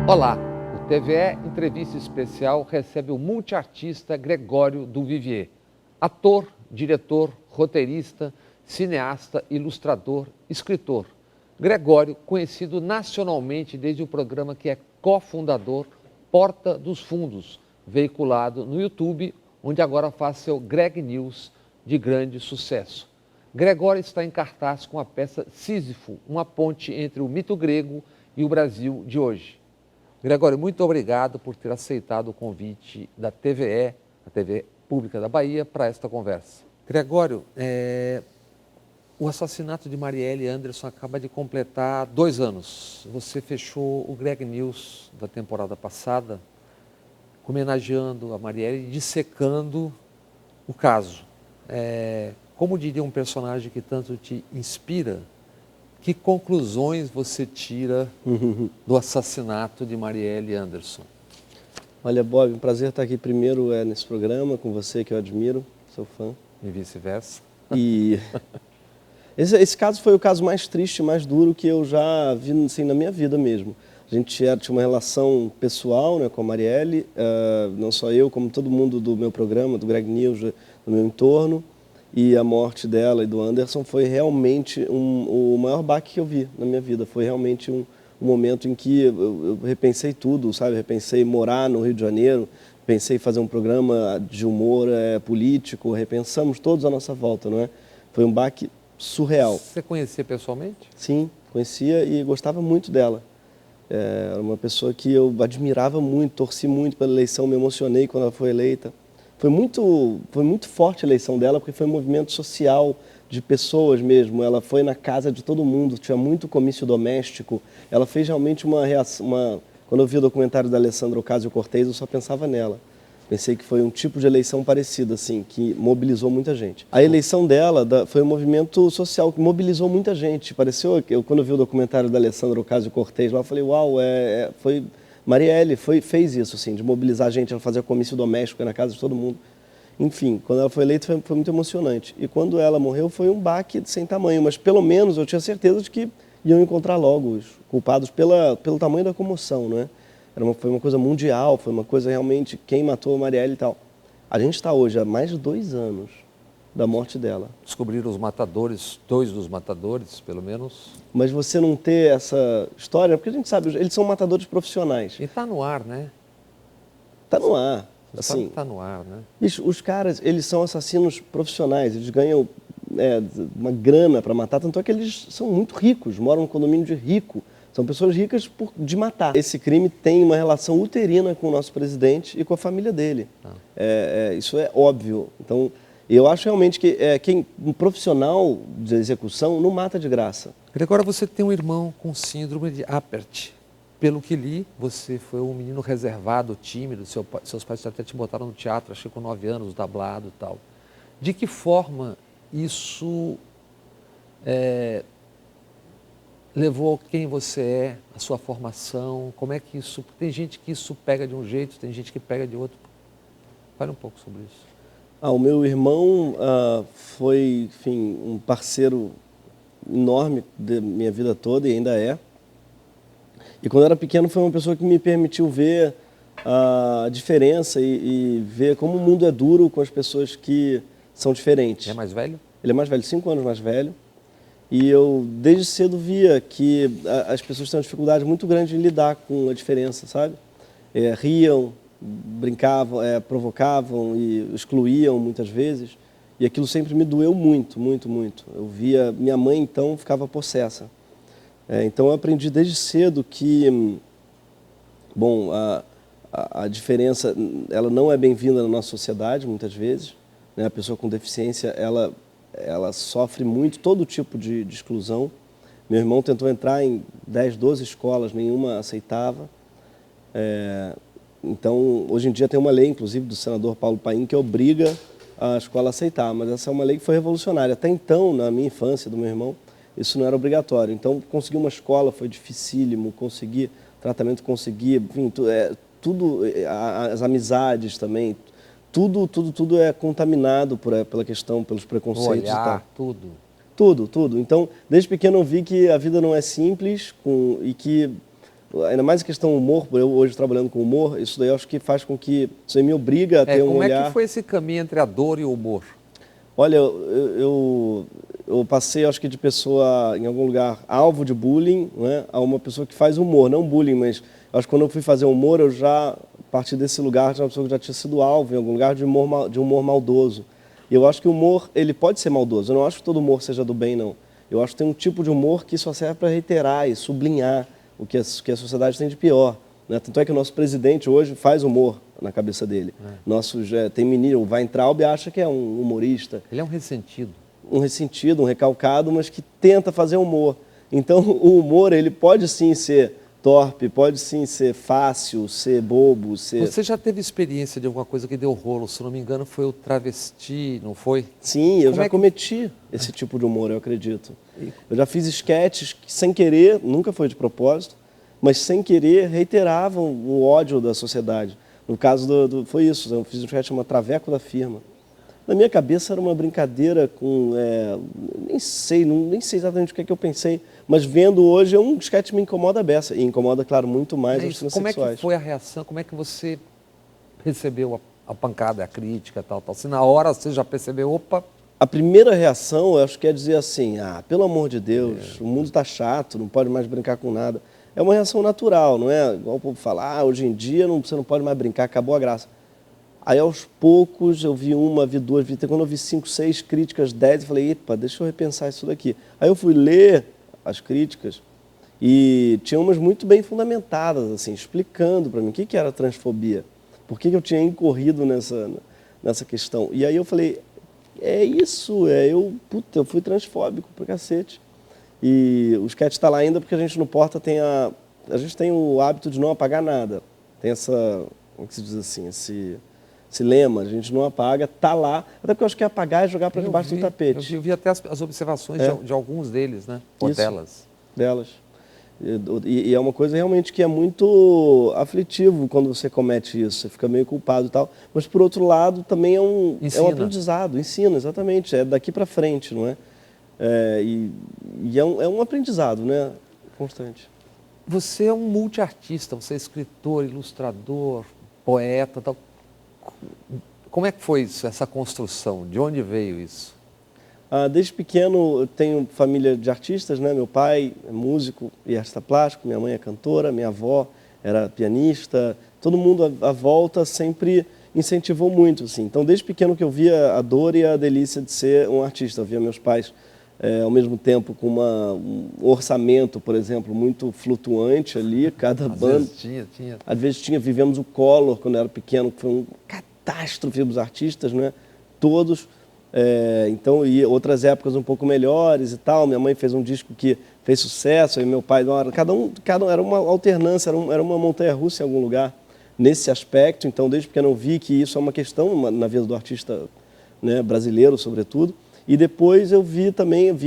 Olá, o TVE Entrevista Especial recebe o multiartista Gregório do Vivier. Ator, diretor, roteirista, cineasta, ilustrador, escritor. Gregório, conhecido nacionalmente desde o programa que é cofundador Porta dos Fundos, veiculado no YouTube, onde agora faz seu Greg News de grande sucesso. Gregório está em cartaz com a peça Sísifo, uma ponte entre o mito grego e o Brasil de hoje. Gregório, muito obrigado por ter aceitado o convite da TVE, a TV Pública da Bahia, para esta conversa. Gregório, o assassinato de Marielle Anderson acaba de completar 2 anos. Você fechou o Greg News da temporada passada, homenageando a Marielle e dissecando o caso. Como diria um personagem que tanto te inspira, que conclusões você tira do assassinato de Marielle Anderson? Olha, Bob, um prazer estar aqui primeiro nesse programa com você, que eu admiro, sou fã. E vice-versa. E esse caso foi o caso mais triste, mais duro que eu já vi assim, na minha vida mesmo. A gente tinha uma relação pessoal, né, com a Marielle, não só eu, como todo mundo do meu programa, do Greg News, do meu entorno. E a morte dela e do Anderson foi realmente o maior baque que eu vi na minha vida. Foi realmente um momento em que eu repensei tudo, sabe? Repensei morar no Rio de Janeiro, pensei em fazer um programa de humor político, repensamos todos à nossa volta, não é? Foi um baque surreal. Você conhecia pessoalmente? Sim, conhecia e gostava muito dela. Era uma pessoa que eu admirava muito, torci muito pela eleição, me emocionei quando ela foi eleita. Foi muito forte a eleição dela, porque foi um movimento social de pessoas mesmo. Ela foi na casa de todo mundo, tinha muito comício doméstico. Ela fez realmente uma reação. Quando eu vi o documentário da Alessandra Ocasio-Cortez, eu só pensava nela. Pensei que foi um tipo de eleição parecida, assim, que mobilizou muita gente. A eleição dela foi um movimento social que mobilizou muita gente. Pareceu, quando eu vi o documentário da Alessandra Ocasio-Cortez lá, eu falei, uau, foi... Marielle fez isso, assim, de mobilizar a gente a fazer comício doméstico na casa de todo mundo. Enfim, quando ela foi eleita foi muito emocionante. E quando ela morreu foi um baque sem tamanho, mas pelo menos eu tinha certeza de que iam encontrar logo os culpados pelo tamanho da comoção, né? Foi uma coisa mundial, foi uma coisa realmente, quem matou a Marielle e tal. A gente está hoje há mais de 2 anos da morte dela. Descobriram os matadores, 2 dos matadores, pelo menos. Mas você não ter essa história, porque a gente sabe, eles são matadores profissionais. E está no ar, né? Está no ar. Você Assim, está no ar, né? Os caras, eles são assassinos profissionais, eles ganham uma grana para matar, tanto é que eles são muito ricos, moram num condomínio de rico. São pessoas ricas de matar. Esse crime tem uma relação uterina com o nosso presidente e com a família dele. Isso é óbvio. Então, eu acho realmente que um profissional de execução não mata de graça. Gregório, você tem um irmão com síndrome de Apert. Pelo que li, você foi um menino reservado, tímido, seus pais até te botaram no teatro, acho que com 9 anos, tablado e tal. De que forma isso levou a quem você é, a sua formação? Como é que isso... Tem gente que isso pega de um jeito, tem gente que pega de outro. Fale um pouco sobre isso. O meu irmão foi, enfim, um parceiro enorme da minha vida toda e ainda é. E quando eu era pequeno foi uma pessoa que me permitiu ver a diferença e ver como o mundo é duro com as pessoas que são diferentes. É mais velho? Ele é mais velho, 5 anos mais velho. E eu, desde cedo, via que as pessoas têm uma dificuldade muito grande de lidar com a diferença, sabe? Riam, brincavam, provocavam e excluíam muitas vezes. E aquilo sempre me doeu muito, muito, muito. Eu via... Minha mãe, então, ficava possessa. Então, eu aprendi desde cedo que, bom, a diferença, ela não é bem-vinda na nossa sociedade, muitas vezes. Né? A pessoa com deficiência, ela sofre muito, todo tipo de exclusão. Meu irmão tentou entrar em 10, 12 escolas, nenhuma aceitava. Então, hoje em dia tem uma lei, inclusive, do senador Paulo Paim, que obriga a escola a aceitar, mas essa é uma lei que foi revolucionária. Até então, na minha infância, do meu irmão, isso não era obrigatório. Então, conseguir uma escola foi dificílimo, conseguir tratamento, enfim, tudo, as amizades também, tudo é contaminado pela questão, pelos preconceitos e tal. Tudo. Tudo. Então, desde pequeno eu vi que a vida não é simples e que ainda mais a questão do humor, eu hoje trabalhando com humor, isso daí eu acho que faz com que, isso aí me obriga a ter um olhar... Como é que foi esse caminho entre a dor e o humor? Olha, eu passei, acho que de pessoa, em algum lugar, alvo de bullying, né, a uma pessoa que faz humor, não bullying, mas acho que quando eu fui fazer humor, eu já, a partir desse lugar, já uma pessoa que já tinha sido alvo em algum lugar de humor maldoso. E eu acho que o humor, ele pode ser maldoso, eu não acho que todo humor seja do bem, não. Eu acho que tem um tipo de humor que só serve para reiterar e sublinhar o que a sociedade tem de pior. Né? Tanto é que o nosso presidente hoje faz humor na cabeça dele. Tem menino, o Weintraub acha que é um humorista. Ele é um ressentido. Um ressentido, um recalcado, mas que tenta fazer humor. Então, o humor, ele pode sim ser torpe, pode sim ser fácil, ser bobo, ser... Você já teve experiência de alguma coisa que deu rolo? Se não me engano, foi o travesti, não foi? Sim, eu já cometi esse tipo de humor, eu acredito. Eu já fiz esquetes que, sem querer, nunca foi de propósito, mas sem querer reiteravam o ódio da sociedade. No caso foi isso, eu fiz um esquete chamado Traveco da Firma. Na minha cabeça era uma brincadeira com... nem sei exatamente o que é que eu pensei, mas vendo hoje é um esquete que me incomoda a beça. E incomoda, claro, muito mais os transexuais. Como é que foi a reação? Como é que você recebeu a pancada, a crítica, tal? Se na hora você já percebeu, opa... A primeira reação, eu acho que é dizer assim, pelo amor de Deus, o mundo está chato, não pode mais brincar com nada. É uma reação natural, não é? Igual o povo fala, hoje em dia você não pode mais brincar, acabou a graça. Aí, aos poucos, eu vi uma, vi duas, quando eu vi 5, 6 críticas, 10, eu falei, epa, deixa eu repensar isso daqui. Aí eu fui ler as críticas e tinha umas muito bem fundamentadas, assim, explicando para mim o que era transfobia, por que eu tinha incorrido nessa questão. E aí eu falei, é isso, eu fui transfóbico pra cacete. E o sketch está lá ainda porque a gente no Porta a gente tem o hábito de não apagar nada. Tem como que se diz assim, esse lema, a gente não apaga, tá lá, até porque eu acho que apagar é jogar para debaixo do tapete. Eu vi até as observações de alguns deles, né? Ou delas. E é uma coisa realmente que é muito aflitivo quando você comete isso, você fica meio culpado e tal, mas por outro lado também é um aprendizado, ensina, exatamente, é daqui para frente, não é? É um aprendizado, né? Constante. Você é um multiartista, você é escritor, ilustrador, poeta, tal. Como é que foi isso, essa construção? De onde veio isso? Desde pequeno eu tenho família de artistas, né? Meu pai é músico e artista plástico, minha mãe é cantora, minha avó era pianista, todo mundo à volta sempre incentivou muito, assim. Então, desde pequeno que eu via a dor e a delícia de ser um artista, eu via meus pais ao mesmo tempo com um orçamento, por exemplo, muito flutuante ali, cada banda. Às vezes tinha, vivemos o Collor quando eu era pequeno, que foi um catástrofe dos artistas, né? Todos. Então, e outras épocas um pouco melhores e tal. Minha mãe fez um disco que fez sucesso, aí meu pai, cada um era uma alternância, era uma montanha-russa em algum lugar nesse aspecto. Então, desde pequeno eu vi que isso é uma questão na vida do artista, né, brasileiro, sobretudo. E depois eu vi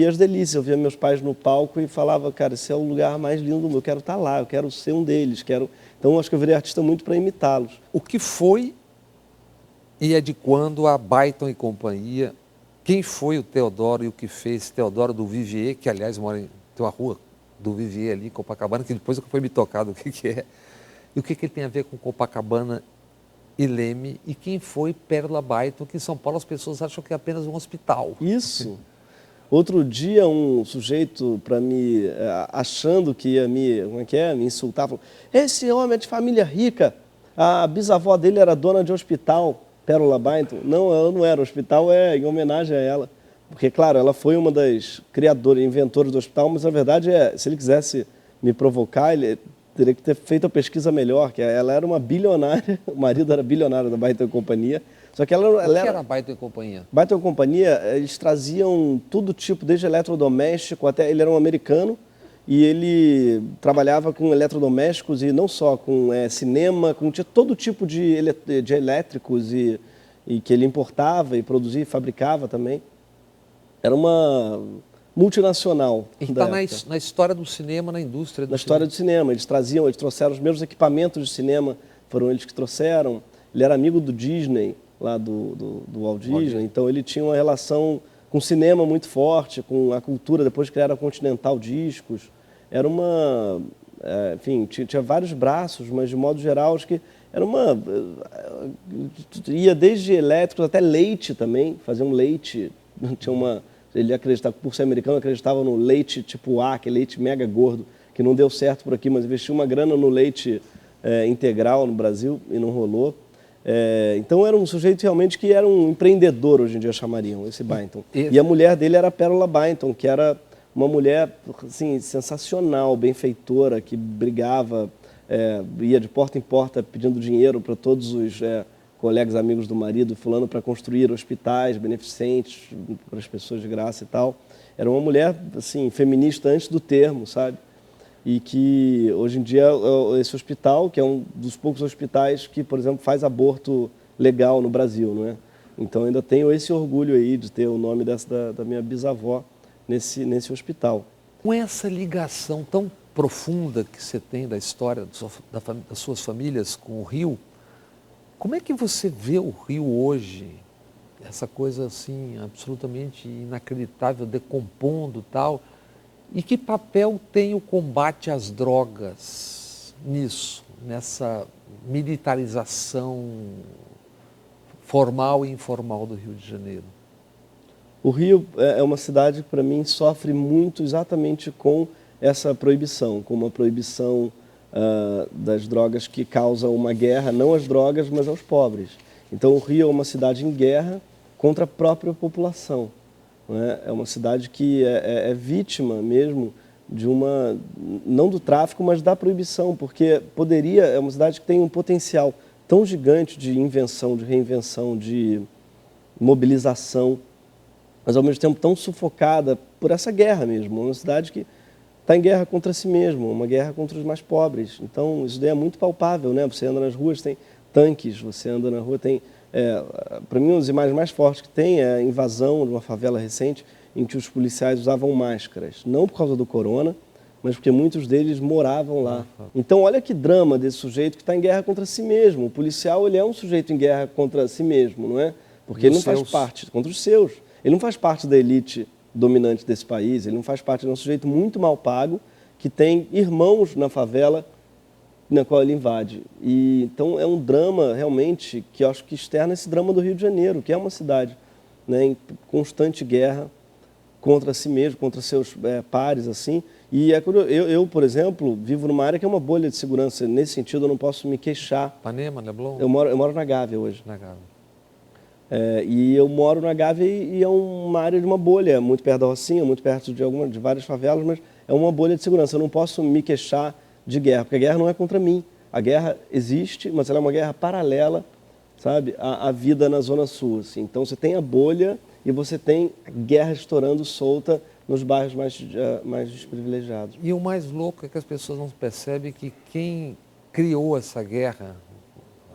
as delícias, eu via meus pais no palco e falava, cara, esse é o lugar mais lindo do mundo, eu quero estar lá, eu quero ser um deles, Então, acho que eu virei artista muito para imitá-los. O que foi e é de quando a Byton e companhia, quem foi o Teodoro e o que fez Teodoro do Vivier, que aliás tem uma rua do Vivier ali em Copacabana, que depois foi me tocado o que é, e o que ele tem a ver com Copacabana e Leme, e quem foi Pérola Byton, que em São Paulo as pessoas acham que é apenas um hospital. Isso. Outro dia um sujeito achando que ia me insultar, falou, esse homem é de família rica, a bisavó dele era dona de hospital, Pérola Byton. Não, ela não era, o hospital é em homenagem a ela, porque claro, ela foi uma das criadoras, inventoras do hospital, mas na verdade, se ele quisesse me provocar, ele teria que ter feito a pesquisa melhor, que ela era uma bilionária, o marido era bilionário da Byton e Companhia, só que ela era a Byton e Companhia? Byton e Companhia, eles traziam todo tipo, desde eletrodoméstico até, ele era um americano, e ele trabalhava com eletrodomésticos e não só com cinema, tinha todo tipo de elétricos e que ele importava e produzia e fabricava também. Era uma multinacional. E está na história do cinema, na indústria do cinema. Na história do cinema. Eles trouxeram os mesmos equipamentos de cinema, foram eles que trouxeram. Ele era amigo do Disney, lá do Walt Disney, então ele tinha uma relação com o cinema muito forte, com a cultura, depois criaram a Continental Discos. Era enfim, tinha vários braços, mas de modo geral acho que era ia desde elétricos até leite também, fazer um leite, ele acreditava, por ser americano, acreditava no leite tipo A, que é leite mega gordo, que não deu certo por aqui, mas investiu uma grana no leite integral no Brasil e não rolou. Então era um sujeito realmente que era um empreendedor, hoje em dia chamariam, esse Byington. E a mulher dele era a Pérola Byington, que era uma mulher assim, sensacional, benfeitora, que brigava, ia de porta em porta pedindo dinheiro para todos os colegas, amigos do marido, fulano, para construir hospitais beneficentes para as pessoas de graça e tal. Era uma mulher assim, feminista antes do termo, sabe? E que hoje em dia esse hospital, que é um dos poucos hospitais que, por exemplo, faz aborto legal no Brasil, não é? Então ainda tenho esse orgulho aí de ter o nome da minha bisavó nesse hospital. Com essa ligação tão profunda que você tem da história das suas famílias com o Rio, como é que você vê o Rio hoje? Essa coisa assim, absolutamente inacreditável, decompondo e tal. E que papel tem o combate às drogas nisso, nessa militarização formal e informal do Rio de Janeiro? O Rio é uma cidade que, para mim, sofre muito exatamente com essa proibição, com uma proibição das drogas que causam uma guerra, não às drogas, mas aos pobres. Então, o Rio é uma cidade em guerra contra a própria população. É uma cidade que é vítima mesmo de não do tráfico, mas da proibição, porque é uma cidade que tem um potencial tão gigante de invenção, de reinvenção, de mobilização, mas ao mesmo tempo tão sufocada por essa guerra mesmo. Uma cidade que está em guerra contra si mesmo, uma guerra contra os mais pobres. Então, isso daí é muito palpável, né? Você anda nas ruas, tem tanques, você anda na rua, tem... para mim, uma das imagens mais fortes que tem é a invasão de uma favela recente em que os policiais usavam máscaras. Não por causa do corona, mas porque muitos deles moravam lá. Então, olha que drama desse sujeito que está em guerra contra si mesmo. O policial, ele é um sujeito em guerra contra si mesmo, não é? Porque ele não faz parte, contra os seus. Ele não faz parte da elite dominante desse país, ele não faz parte, ele é um sujeito muito mal pago, que tem irmãos na favela na qual ele invade. E, então é um drama realmente que eu acho que externa esse drama do Rio de Janeiro, que é uma cidade, né, em constante guerra contra si mesmo, contra seus pares, assim. E eu, por exemplo, vivo numa área que é uma bolha de segurança. Nesse sentido, eu não posso me queixar. Ipanema, Leblon? Eu moro na Gávea hoje. Na Gávea. E eu moro na Gávea e é uma área de uma bolha, muito perto da Rocinha, muito perto de várias favelas, mas é uma bolha de segurança. Eu não posso me queixar de guerra, porque a guerra não é contra mim. A guerra existe, mas ela é uma guerra paralela, sabe, à vida na Zona Sul. Assim. Então você tem a bolha e você tem a guerra estourando solta nos bairros mais desprivilegiados. E o mais louco é que as pessoas não percebem que quem criou essa guerra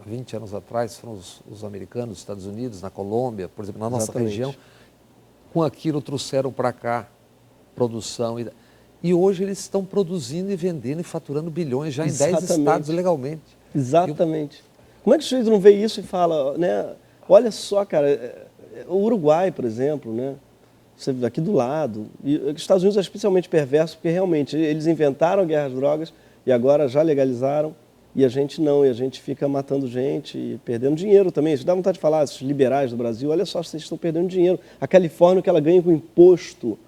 20 anos atrás foram os americanos, os Estados Unidos, na Colômbia, por exemplo, na nossa região. Com aquilo trouxeram para cá produção. E hoje eles estão produzindo e vendendo e faturando bilhões já em 10 estados legalmente. Exatamente. Como é que o sujeito não vê isso e fala, né? Olha só, cara, o Uruguai, por exemplo, né? Você aqui do lado. E os Estados Unidos é especialmente perverso porque realmente eles inventaram a guerra às drogas e agora já legalizaram. E a gente não, e a gente fica matando gente e perdendo dinheiro também. Isso dá vontade de falar, esses liberais do Brasil, olha só, vocês estão perdendo dinheiro. A Califórnia, o que ela ganha com imposto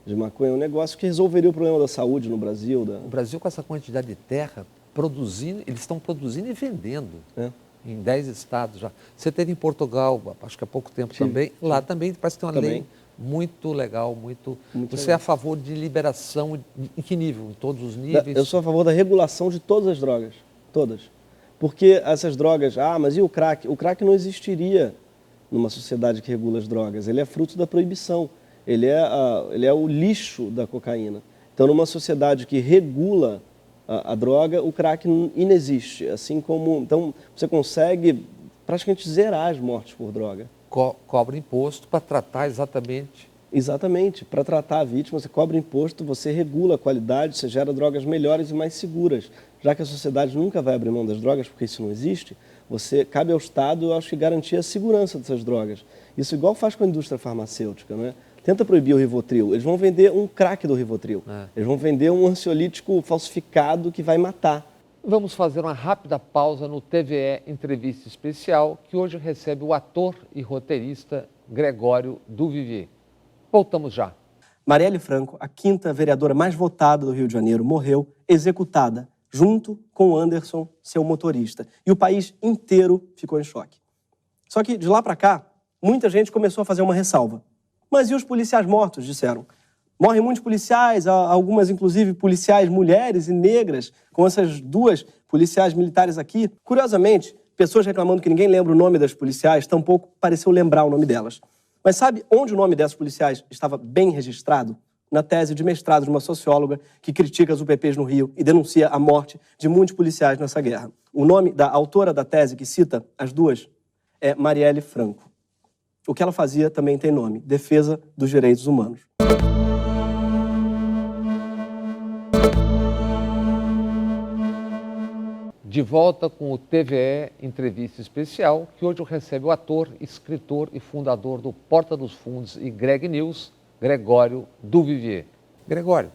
de maconha, é um negócio que resolveria o problema da saúde no Brasil. O Brasil, com essa quantidade de terra, produzindo, eles estão produzindo e vendendo em 10 estados já. Você teve em Portugal, acho que há pouco tempo também. Lá também parece que tem uma lei muito legal, muito Você legal. É a favor de liberação em que nível? Em todos os níveis? Eu sou a favor da regulação de todas as drogas. Todas. Porque essas drogas, mas e o crack? O crack não existiria numa sociedade que regula as drogas. Ele é fruto da proibição. Ele é o lixo da cocaína. Então, numa sociedade que regula a droga, o crack inexiste. Assim como, então, você consegue praticamente zerar as mortes por droga. Cobra imposto para tratar exatamente. Exatamente. Para tratar a vítima, você cobra imposto, você regula a qualidade, você gera drogas melhores e mais seguras. Já que a sociedade nunca vai abrir mão das drogas, porque isso não existe, cabe ao Estado, eu acho que, garantir a segurança dessas drogas. Isso igual faz com a indústria farmacêutica, né? tenta proibir o Rivotril, eles vão vender um crack do Rivotril. Eles vão vender um ansiolítico falsificado que vai matar. Vamos fazer uma rápida pausa no TVE Entrevista Especial, que hoje recebe o ator e roteirista Gregório Duvivier. Voltamos já. Marielle Franco, a 5ª vereadora mais votada do Rio de Janeiro, morreu executada, junto com Anderson, seu motorista. E o país inteiro ficou em choque. Só que, de lá para cá, muita gente começou a fazer uma ressalva. Mas e os policiais mortos, disseram? Morrem muitos policiais, algumas inclusive policiais mulheres e negras, com essas 2 policiais militares aqui. Curiosamente, pessoas reclamando que ninguém lembra o nome das policiais, tampouco pareceu lembrar o nome delas. Mas sabe onde o nome dessas policiais estava bem registrado? Na tese de mestrado de uma socióloga que critica as UPPs no Rio e denuncia a morte de muitos policiais nessa guerra. O nome da autora da tese que cita as 2 é Marielle Franco. O que ela fazia também tem nome: Defesa dos Direitos Humanos. De volta com o TVE Entrevista Especial, que hoje recebe o ator, escritor e fundador do Porta dos Fundos e Greg News, Gregório Duvivier. Gregório,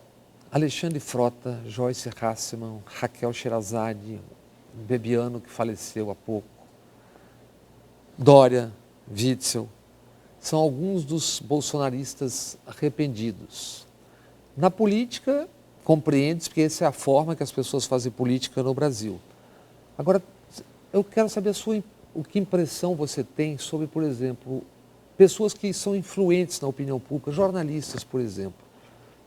Alexandre Frota, Joyce Hasselman, Raquel Sherazade, Bebiano, que faleceu há pouco, Dória, Witzel, são alguns dos bolsonaristas arrependidos. Na política, compreende-se que essa é a forma que as pessoas fazem política no Brasil. Agora, eu quero saber que impressão você tem sobre, por exemplo, pessoas que são influentes na opinião pública, jornalistas, por exemplo,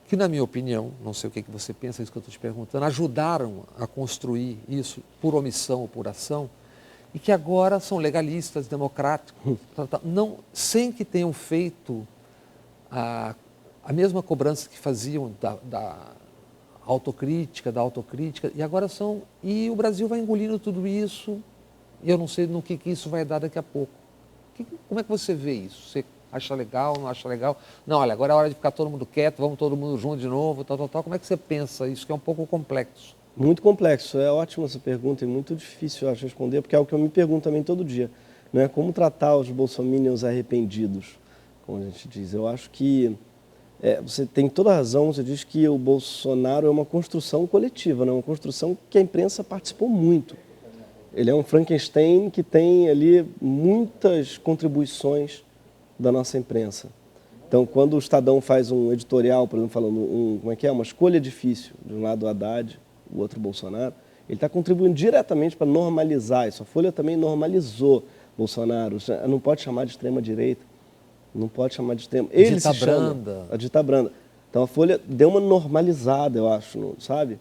que, na minha opinião, não sei o que você pensa, é isso que eu estou te perguntando, ajudaram a construir isso por omissão ou por ação, e que agora são legalistas, democráticos, não, sem que tenham feito a mesma cobrança que faziam da autocrítica, e agora são... E o Brasil vai engolindo tudo isso, e eu não sei no que isso vai dar daqui a pouco. Como é que você vê isso? Você acha legal, não acha legal? Não, olha, agora é hora de ficar todo mundo quieto, vamos todo mundo junto de novo, tal. Como é que você pensa isso, que é um pouco complexo? Muito complexo. É ótima essa pergunta e muito difícil, eu acho, responder, porque é o que eu me pergunto também todo dia. Né? Como tratar os bolsominions arrependidos, como a gente diz. Eu acho que você tem toda a razão, você diz que o Bolsonaro é uma construção coletiva, né? Uma construção que a imprensa participou muito. Ele é um Frankenstein que tem ali muitas contribuições da nossa imprensa. Então, quando o Estadão faz um editorial, por exemplo, falando uma escolha difícil, de um lado o Haddad, o outro Bolsonaro, ele está contribuindo diretamente para normalizar isso. A Folha também normalizou Bolsonaro. Não pode chamar de extrema-direita, não pode chamar de extrema. Ele se chama a dita branda. Então, a Folha deu uma normalizada, eu acho, sabe?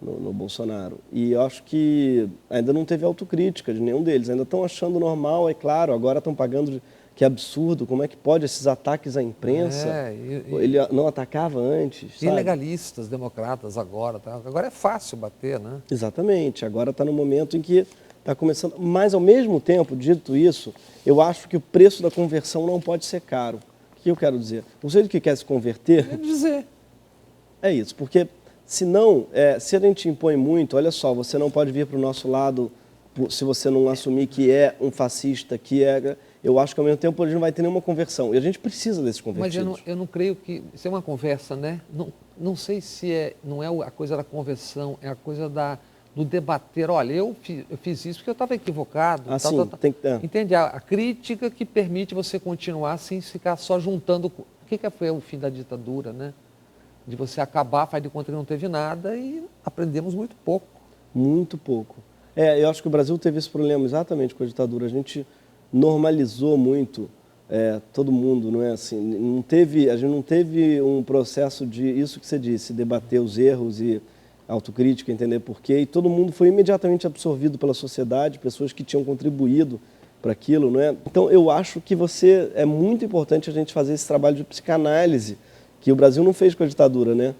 No Bolsonaro. E eu acho que ainda não teve autocrítica de nenhum deles. Ainda estão achando normal, é claro, agora estão pagando... Que absurdo, como é que pode esses ataques à imprensa? Ele não atacava antes, sabe? E legalistas, democratas agora, tá? Agora é fácil bater, né? Exatamente, agora está no momento em que está começando. Mas, ao mesmo tempo, dito isso, eu acho que o preço da conversão não pode ser caro. O que eu quero dizer? O sujeito que quer se converter... Quer dizer. É isso, porque senão, se a gente impõe muito, olha só, você não pode vir para o nosso lado se você não assumir que é um fascista, que é... Eu acho que, ao mesmo tempo, a gente não vai ter nenhuma conversão. E a gente precisa desses convertidos. Mas eu não creio que... Isso é uma conversa, né? Não sei se não é a coisa da conversão, é a coisa do debater. Olha, eu fiz isso porque eu estava equivocado. Tem que... Entende? A crítica que permite você continuar sem ficar só juntando... O que foi o fim da ditadura, né? De você acabar, faz de conta que não teve nada e aprendemos muito pouco. Muito pouco. Eu acho que o Brasil teve esse problema exatamente com a ditadura. A gente normalizou muito todo mundo, não é assim? A gente não teve um processo de isso que você disse, debater os erros e autocrítica, entender porquê, e todo mundo foi imediatamente absorvido pela sociedade, pessoas que tinham contribuído para aquilo, não é? Então, eu acho que é muito importante a gente fazer esse trabalho de psicanálise, que o Brasil não fez com a ditadura, né?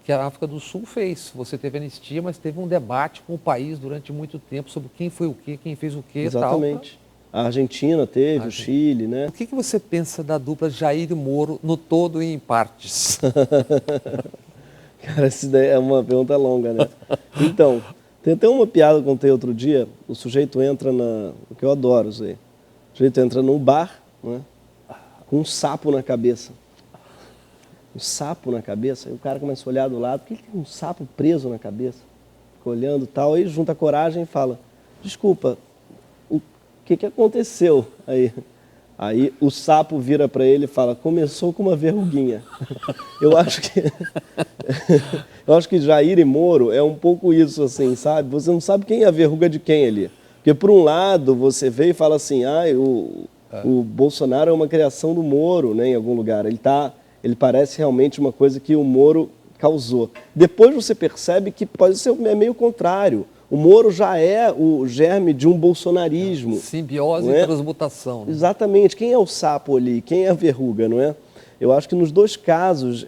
Que a África do Sul fez. Você teve anistia, mas teve um debate com o país durante muito tempo sobre quem foi o quê, quem fez o quê. Exatamente. Tal. A Argentina teve, o Chile, né? O que você pensa da dupla Jair e Moro no todo e em partes? Cara, essa ideia é uma pergunta longa, né? Então, tem até uma piada que eu contei outro dia. O sujeito entra o que eu adoro, isso aí. O sujeito entra num bar, né? com um sapo na cabeça. Um sapo na cabeça, aí o cara começa a olhar do lado, por que ele tem um sapo preso na cabeça? Fica olhando e tal, aí junta a coragem e fala, desculpa, o que aconteceu aí? Aí o sapo vira para ele e fala, começou com uma verruguinha. Eu acho que Jair e Moro é um pouco isso, assim, sabe? Você não sabe quem é a verruga de quem ali. Porque por um lado você vê e fala assim, o Bolsonaro é uma criação do Moro, né, em algum lugar. Ele parece realmente uma coisa que o Moro causou. Depois você percebe que pode ser meio contrário. O Moro já é o germe de um bolsonarismo. Simbiose e transmutação. Né? Exatamente. Quem é o sapo ali? Quem é a verruga, não é? Eu acho que nos dois casos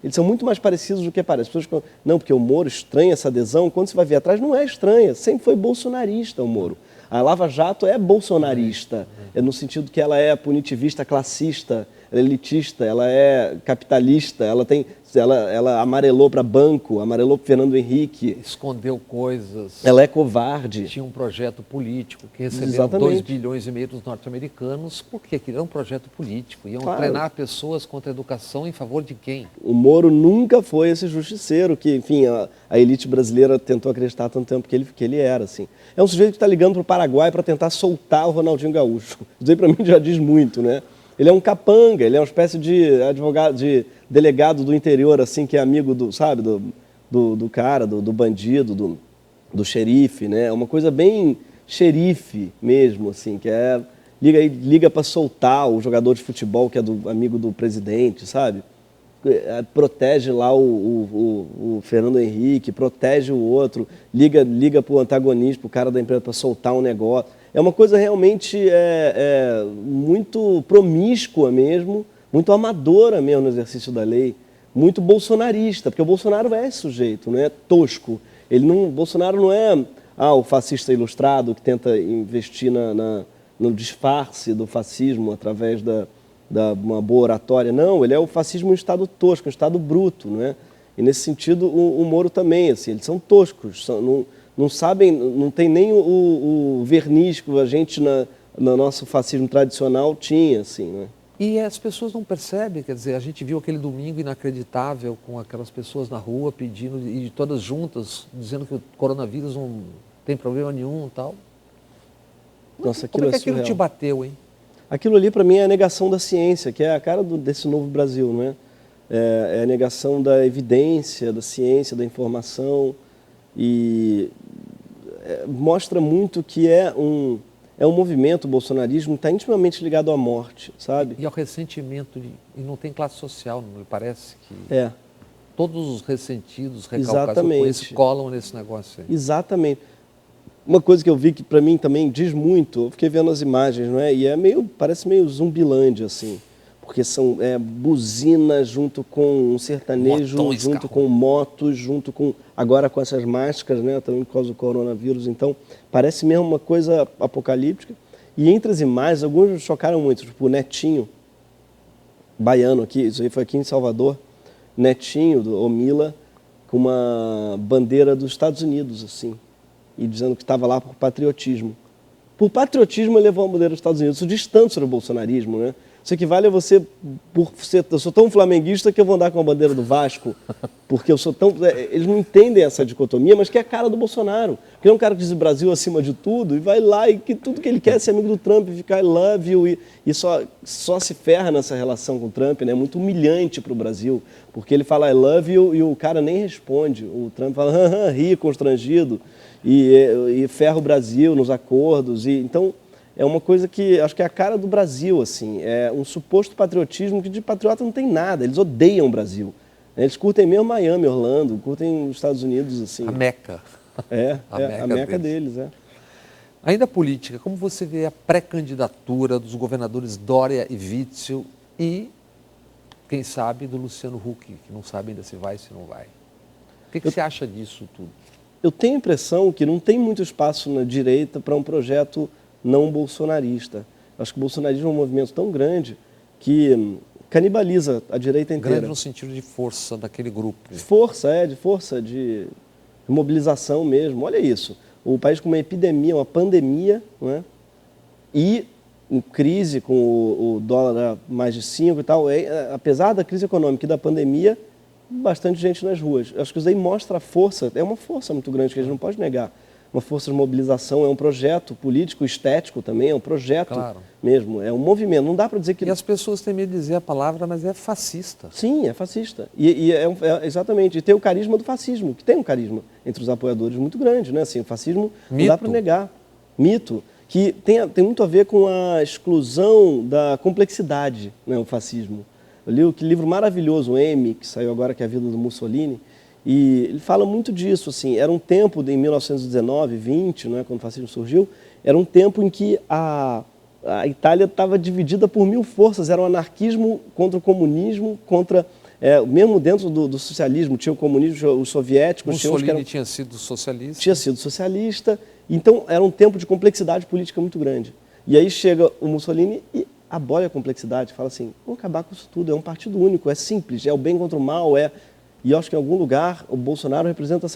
eles são muito mais parecidos do que parece. As pessoas não, porque o Moro estranha essa adesão. Quando você vai ver atrás, não é estranha. Sempre foi bolsonarista o Moro. A Lava Jato é bolsonarista, no sentido que ela é punitivista, classista, ela é elitista, ela é capitalista, ela amarelou para banco, amarelou para Fernando Henrique. Escondeu coisas. Ela é covarde. Tinha um projeto político que recebeu Exatamente. 2,5 bilhões dos norte-americanos, porque aquilo era um projeto político. Iam Claro. treinar pessoas contra a educação em favor de quem? O Moro nunca foi esse justiceiro que, enfim, a elite brasileira tentou acreditar há tanto tempo que ele era, assim. É um sujeito que está ligando para o Paraguai para tentar soltar o Ronaldinho Gaúcho. Isso aí para mim já diz muito, né? Ele é um capanga, ele é uma espécie de advogado, de delegado do interior, assim, que é amigo do, sabe, do cara, do bandido, do xerife, né? É uma coisa bem xerife mesmo, assim, que liga para soltar o jogador de futebol que é amigo do presidente, sabe? Protege lá o Fernando Henrique, protege o outro, liga para o antagonista, para o cara da empresa para soltar um negócio. É uma coisa realmente muito promíscua mesmo, muito amadora mesmo no exercício da lei, muito bolsonarista, porque o Bolsonaro é esse sujeito, não é tosco. Bolsonaro não é o fascista ilustrado que tenta investir no disfarce do fascismo através uma boa oratória. Não, ele é o fascismo em estado tosco, em estado bruto, não é? E nesse sentido o Moro também, assim, eles são toscos, não sabem, não tem nem o verniz que a gente no nosso fascismo tradicional tinha, assim, né? E as pessoas não percebem, quer dizer, a gente viu aquele domingo inacreditável com aquelas pessoas na rua pedindo, e todas juntas, dizendo que o coronavírus não tem problema nenhum e tal. Nossa, Como é que aquilo surreal. te bateu, hein? Aquilo ali, para mim, é a negação da ciência, que é a cara desse novo Brasil, não é? É a negação da evidência, da ciência, da informação, e mostra muito que é um movimento, o bolsonarismo está intimamente ligado à morte, sabe? E ao ressentimento, e não tem classe social, não me parece que... É. Todos os ressentidos, recalcados, Exatamente. eu conheço, colam nesse negócio aí. Exatamente. Uma coisa que eu vi que para mim também diz muito, eu fiquei vendo as imagens, não é? E parece meio Zumbilândia, assim, porque são buzinas junto com um sertanejo, Motões, junto carro. com motos, junto com, agora com essas máscaras, né, também por causa do coronavírus, então parece mesmo uma coisa apocalíptica. E entre as imagens, alguns me chocaram muito, tipo o Netinho, baiano aqui, isso aí foi aqui em Salvador, Netinho, do Omila, com uma bandeira dos Estados Unidos, assim, e dizendo que estava lá por patriotismo. Por patriotismo ele levou a bandeira dos Estados Unidos. Isso diz tanto sobre o bolsonarismo, né? Isso equivale a você, eu sou tão flamenguista que eu vou andar com a bandeira do Vasco, porque eu sou tão... Eles não entendem essa dicotomia, mas que é a cara do Bolsonaro. Que é um cara que diz o Brasil acima de tudo, e vai lá e que tudo que ele quer é ser amigo do Trump, ficar I love you, e só se ferra nessa relação com o Trump, né? É muito humilhante para o Brasil, porque ele fala I love you e o cara nem responde. O Trump fala, ri, constrangido, e ferra o Brasil nos acordos. Então, é uma coisa que acho que é a cara do Brasil, assim. É um suposto patriotismo que de patriota não tem nada. Eles odeiam o Brasil. Eles curtem mesmo Miami, Orlando, curtem os Estados Unidos, assim. A Meca. A Meca deles, é. Ainda política, como você vê a pré-candidatura dos governadores Dória e Witzel e, quem sabe, do Luciano Huck, que não sabe ainda se vai, se não vai. O que você acha disso tudo? Eu tenho a impressão que não tem muito espaço na direita para um projeto não bolsonarista. Acho que o bolsonarismo é um movimento tão grande que canibaliza a direita inteira. Grande no sentido de força daquele grupo. De força, de mobilização mesmo. Olha isso, o país com uma epidemia, uma pandemia, não é? E em crise, com o dólar a mais de 5 e tal, apesar da crise econômica e da pandemia, bastante gente nas ruas. Acho que isso daí mostra a força, é uma força muito grande que a gente não pode negar. Uma força de mobilização, é um projeto político, estético também, é um projeto mesmo, é um movimento. Não dá para dizer que... E as pessoas têm medo de dizer a palavra, mas é fascista. Sim, é fascista. Exatamente. E tem o carisma do fascismo, que tem um carisma entre os apoiadores muito grande, né? Assim, o fascismo não dá para negar. Mito. Que tem muito a ver com a exclusão da complexidade, né, o fascismo. Eu li aquele livro maravilhoso, o M, que saiu agora, que é a vida do Mussolini, e ele fala muito disso. Assim, era um tempo, em 1919, 20, né, quando o fascismo surgiu, era um tempo em que a Itália estava dividida por 1000 forças, era o anarquismo contra o comunismo, contra... mesmo dentro do socialismo, tinha o comunismo, os soviéticos... Mussolini tinha sido socialista. Tinha sido socialista. Então, era um tempo de complexidade política muito grande. E aí chega o Mussolini e abole a complexidade, fala assim, vamos acabar com isso tudo, é um partido único, é simples, é o bem contra o mal, E eu acho que em algum lugar o Bolsonaro representa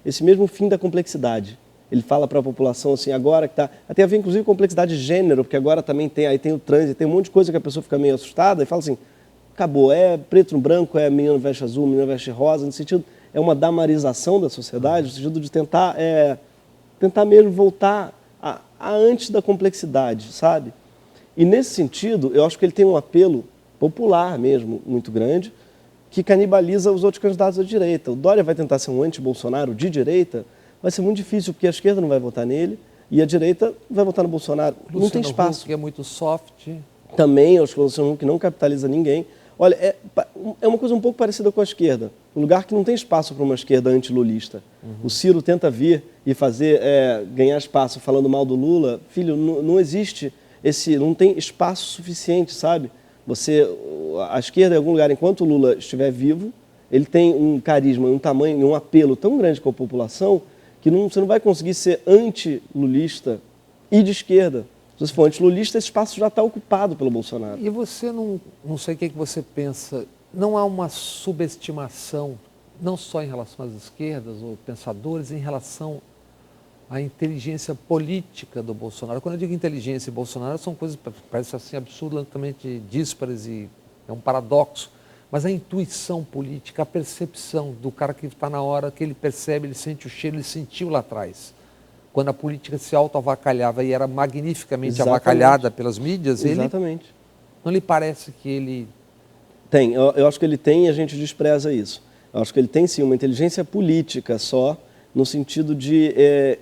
esse mesmo fim da complexidade. Ele fala para a população assim, agora que está... Tem a ver, inclusive, com complexidade de gênero, porque agora também tem o trânsito, tem um monte de coisa que a pessoa fica meio assustada e fala assim, acabou, é preto no branco, é menino veste azul, menino veste rosa, no sentido, é uma damarização da sociedade, no sentido de tentar mesmo voltar a antes da complexidade, sabe? E nesse sentido, eu acho que ele tem um apelo popular mesmo, muito grande, que canibaliza os outros candidatos da direita. O Dória vai tentar ser um anti-Bolsonaro de direita, vai ser muito difícil, porque a esquerda não vai votar nele e a direita vai votar no Bolsonaro. Não tem espaço. Huck é muito soft. Também, eu acho que o Luciano Huck não capitaliza ninguém. Olha, é uma coisa um pouco parecida com a esquerda. Um lugar que não tem espaço para uma esquerda antilulista. O Ciro tenta vir e ganhar espaço falando mal do Lula. Filho, não existe não tem espaço suficiente, sabe? A esquerda, em algum lugar, enquanto o Lula estiver vivo, ele tem um carisma, um tamanho, um apelo tão grande com a população que você não vai conseguir ser anti-lulista e de esquerda. Se você for anti-lulista, esse espaço já está ocupado pelo Bolsonaro. E você não sei o que você pensa, não há uma subestimação, não só em relação às esquerdas ou pensadores, em relação à inteligência política do Bolsonaro. Quando eu digo inteligência e Bolsonaro, são coisas, parece assim, absolutamente díspares e é um paradoxo, mas a intuição política, a percepção do cara que está na hora, que ele percebe, ele sente o cheiro, ele sentiu lá atrás. Quando a política se auto-avacalhava e era magnificamente avacalhada pelas mídias, Exatamente. Não lhe parece que ele... Tem, eu acho que ele tem e a gente despreza isso. Eu acho que ele tem sim uma inteligência política só, no sentido de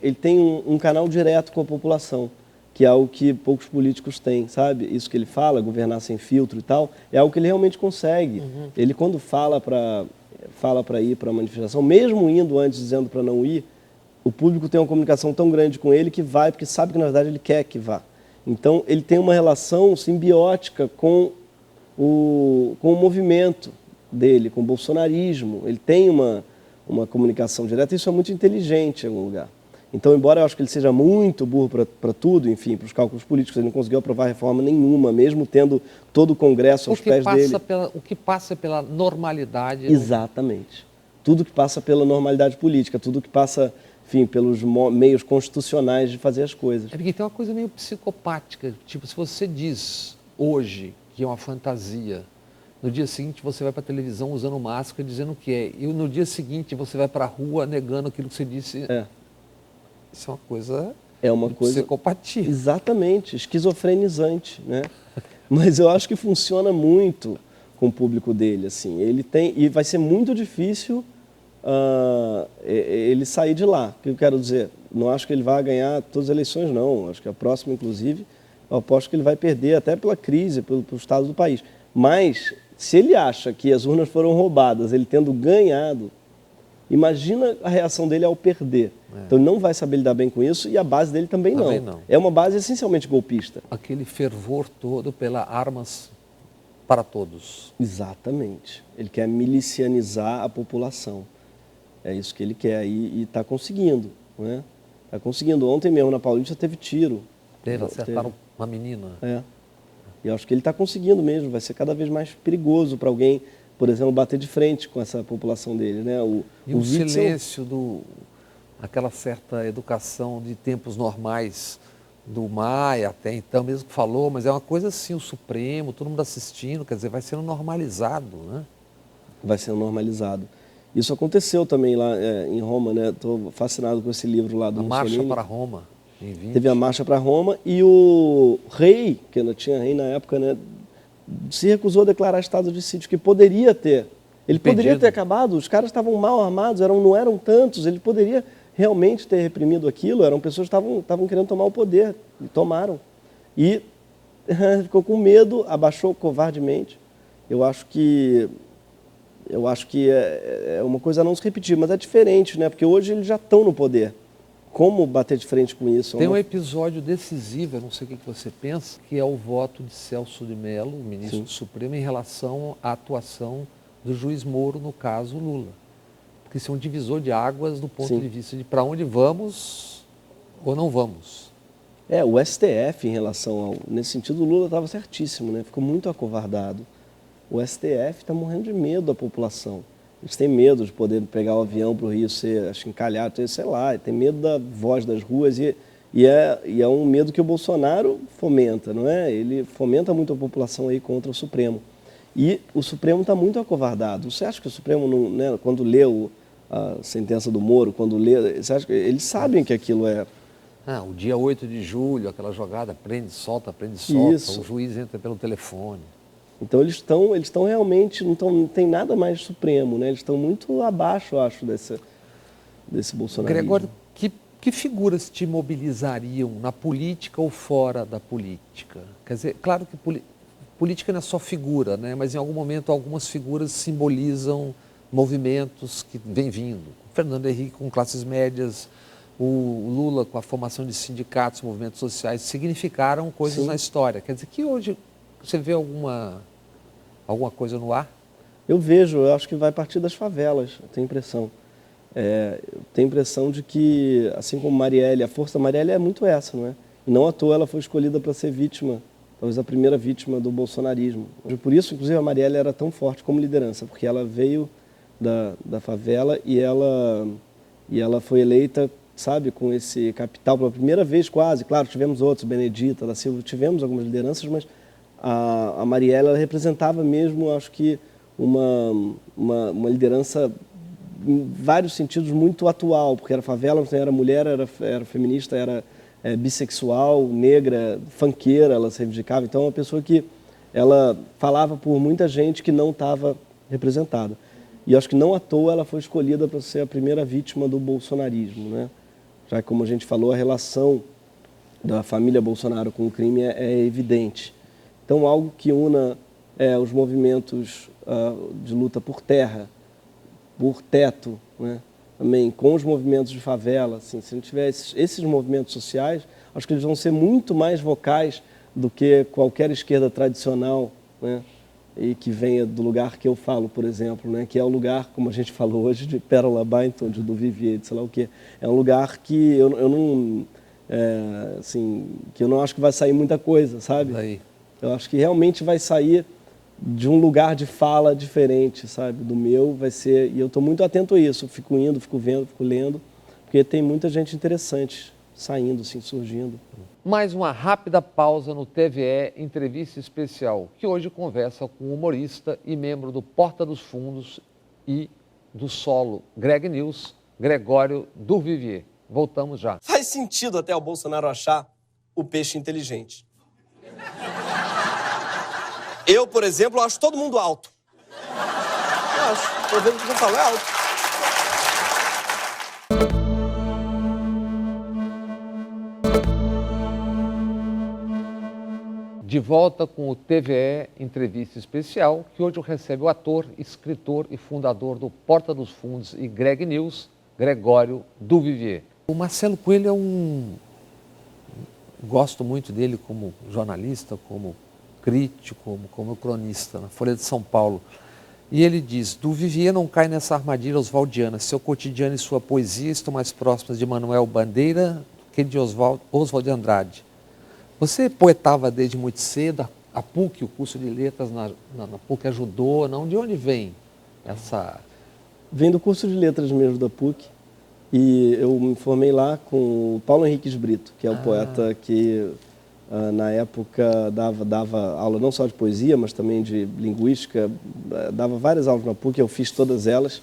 ele tem um canal direto com a população, que é algo que poucos políticos têm, sabe? Isso que ele fala, governar sem filtro e tal, é algo que ele realmente consegue. Ele, quando fala para ir para a manifestação, mesmo indo antes dizendo para não ir, o público tem uma comunicação tão grande com ele que vai, porque sabe que, na verdade, ele quer que vá. Então, ele tem uma relação simbiótica com o movimento dele, com o bolsonarismo. Ele tem uma comunicação direta, e isso é muito inteligente em algum lugar. Então, embora eu acho que ele seja muito burro para tudo, enfim, para os cálculos políticos, ele não conseguiu aprovar reforma nenhuma, mesmo tendo todo o Congresso aos pés dele. O que passa pela normalidade... Exatamente. Tudo que passa pela normalidade política, tudo que passa... enfim, pelos meios constitucionais de fazer as coisas. É porque tem uma coisa meio psicopática, tipo, se você diz hoje que é uma fantasia, no dia seguinte você vai para a televisão usando máscara dizendo que é, e no dia seguinte você vai para a rua negando aquilo que você disse. Isso é uma coisa de psicopatia. Exatamente, esquizofrenizante, né? Mas eu acho que funciona muito com o público dele, assim. Ele tem, e vai ser muito difícil... ele sair de lá. O que eu quero dizer? Não acho que ele vai ganhar todas as eleições, não. Acho que a próxima, inclusive, eu aposto que ele vai perder até pela crise, pelo estado do país. Mas, se ele acha que as urnas foram roubadas, ele tendo ganhado, imagina a reação dele ao perder. Então, ele não vai saber lidar bem com isso e a base dele também não. É uma base essencialmente golpista. Aquele fervor todo pela armas para todos. Exatamente. Ele quer milicianizar a população. É isso que ele quer e está conseguindo, né? Está conseguindo. Ontem mesmo na Paulista teve tiro. Acertaram uma menina. E eu acho que ele está conseguindo mesmo. Vai ser cada vez mais perigoso para alguém, por exemplo, bater de frente com essa população dele, né? O silêncio aquela certa educação de tempos normais do Maia até então, mesmo que falou, mas é uma coisa assim, o Supremo, todo mundo assistindo, quer dizer, vai sendo normalizado, né? Vai sendo normalizado. Isso aconteceu também lá em Roma, né? Estou fascinado com esse livro lá do A Mussolini. Marcha para Roma, em 20. Teve a Marcha para Roma e o rei, que ainda tinha rei na época, né, se recusou a declarar estado de sítio, que poderia ter. Ele poderia ter acabado, os caras estavam mal armados, não eram tantos, ele poderia realmente ter reprimido aquilo, eram pessoas que estavam querendo tomar o poder, e tomaram. E ficou com medo, abaixou covardemente. Eu acho que é uma coisa a não se repetir, mas é diferente, né? Porque hoje eles já estão no poder. Como bater de frente com isso? Tem um episódio decisivo, eu não sei o que você pensa, que é o voto de Celso de Mello, o ministro do Supremo, em relação à atuação do juiz Moro, no caso Lula. Porque isso é um divisor de águas do ponto de vista de para onde vamos ou não vamos. O STF, em relação nesse sentido, o Lula estava certíssimo, né? Ficou muito acovardado. O STF está morrendo de medo da população. Eles têm medo de poder pegar o avião para o Rio ser achincalhado, sei lá, tem medo da voz das ruas e é um medo que o Bolsonaro fomenta, não é? Ele fomenta muito a população aí contra o Supremo. E o Supremo está muito acovardado. Você acha que o Supremo, não, né, quando lê a sentença do Moro, quando lê, você acha que eles sabem que aquilo é... O dia 8 de julho, aquela jogada, prende, solta, Isso. o juiz entra pelo telefone. Então eles estão realmente, não tem nada mais supremo, né? Eles estão muito abaixo, eu acho, desse bolsonarismo. Gregório, que figuras te mobilizariam na política ou fora da política? Quer dizer, claro que política não é só figura, né? Mas em algum momento algumas figuras simbolizam movimentos que vêm vindo. O Fernando Henrique com classes médias, o Lula com a formação de sindicatos, movimentos sociais, significaram coisas na história. Quer dizer que hoje você vê alguma coisa no ar? Eu acho que vai partir das favelas, eu tenho impressão. Eu tenho impressão de que, assim como Marielle, a força da Marielle é muito essa, não é? E não à toa ela foi escolhida para ser vítima, talvez a primeira vítima do bolsonarismo. Por isso, inclusive, a Marielle era tão forte como liderança, porque ela veio da favela e ela foi eleita, sabe, com esse capital pela primeira vez quase. Claro, tivemos outros, Benedita, da Silva, tivemos algumas lideranças, mas a Marielle ela representava mesmo, acho que, uma liderança em vários sentidos muito atual, porque era favela, mas era mulher, era feminista, era bissexual, negra, funkeira, ela se reivindicava. Então, é uma pessoa que ela falava por muita gente que não estava representada. E acho que não à toa ela foi escolhida para ser a primeira vítima do bolsonarismo, né? Já que, como a gente falou, a relação da família Bolsonaro com o crime é evidente. Então, algo que una os movimentos de luta por terra, por teto, né? Também com os movimentos de favela, assim, se não tiver esses movimentos sociais, acho que eles vão ser muito mais vocais do que qualquer esquerda tradicional, né? E que venha do lugar que eu falo, por exemplo, né? Que é o lugar, como a gente falou hoje, de Pérola Byington, de do Vivier, de sei lá o quê. É um lugar que eu não, assim, que eu não acho que vai sair muita coisa, sabe? Daí. Eu acho que realmente vai sair de um lugar de fala diferente, sabe? Do meu vai ser... E eu estou muito atento a isso. Eu fico indo, fico vendo, fico lendo, porque tem muita gente interessante saindo, assim, surgindo. Mais uma rápida pausa no TVE Entrevista Especial, que hoje conversa com o humorista e membro do Porta dos Fundos e do Solo Greg News, Gregório do Vivier. Voltamos já. Faz sentido até o Bolsonaro achar o peixe inteligente. Eu, por exemplo, acho todo mundo alto. Eu acho. Tô vendo o que você fala, é alto. De volta com o TVE Entrevista Especial, que hoje recebe o ator, escritor e fundador do Porta dos Fundos e Greg News, Gregório do Vivier. O Marcelo Coelho gosto muito dele como jornalista, como crítico, como cronista, na Folha de São Paulo. E ele diz, do Vivier não cai nessa armadilha oswaldiana, seu cotidiano e sua poesia estão mais próximas de Manuel Bandeira do que de Oswald de Andrade. Você poetava desde muito cedo, a PUC, o curso de letras na PUC ajudou, não? De onde vem essa... Vem do curso de letras mesmo da PUC. E eu me formei lá com o Paulo Henriques Brito, que é o poeta que, na época, dava aula não só de poesia, mas também de linguística, dava várias aulas na PUC, eu fiz todas elas.